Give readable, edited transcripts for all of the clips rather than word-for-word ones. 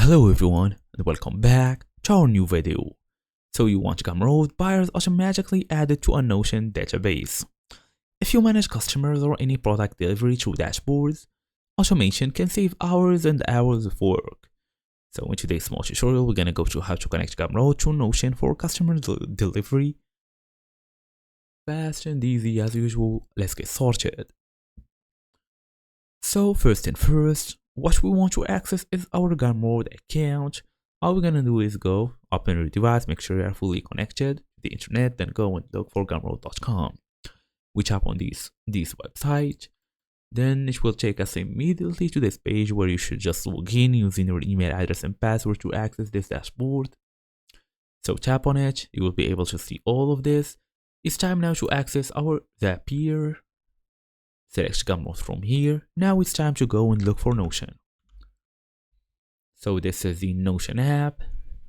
Hello everyone and welcome back to our new video. So you want Gumroad buyers automatically added to a Notion database. If you manage customers or any product delivery through dashboards, automation can save hours and hours of work. So in today's small tutorial, we're gonna go through how to connect Gumroad to Notion for customer delivery. Fast and easy as usual. Let's get started. So first and first, what we want to access is our Gumroad account. All we're gonna do is go open your device, make sure you are fully connected to the internet, then go and look for gumroad.com. We tap on this website, then it will take us immediately to this page where you should just log in using your email address and password to access this dashboard. So tap on it, you will be able to see all of this. It's time now to access our Zapier. Select Gumroad from here. Now it's time to go and look for Notion. So this is the Notion app,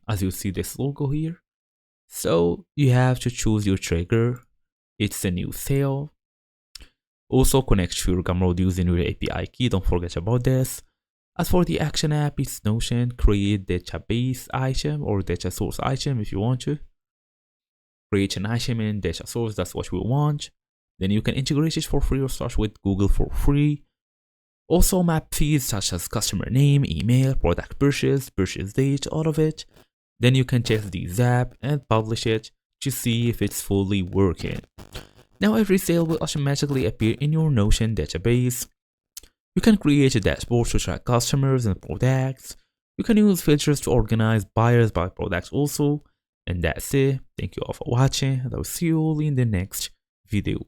as you see this logo here. So you have to choose your trigger. It's a new sale. Also connect to your Gumroad using your API key, don't forget about this. As for the action app, it's Notion, create database item or data source item if you want to. Create an item in data source, that's what we want. Then you can integrate it for free or start with Google for free. Also map feeds such as customer name, email, product purchase date, all of it. Then you can test the Zap and publish it to see if it's fully working. Now every sale will automatically appear in your Notion database. You can create a dashboard to track customers and products. You can use filters to organize buyers by products also. And that's it. Thank you all for watching and I'll see you all in the next video.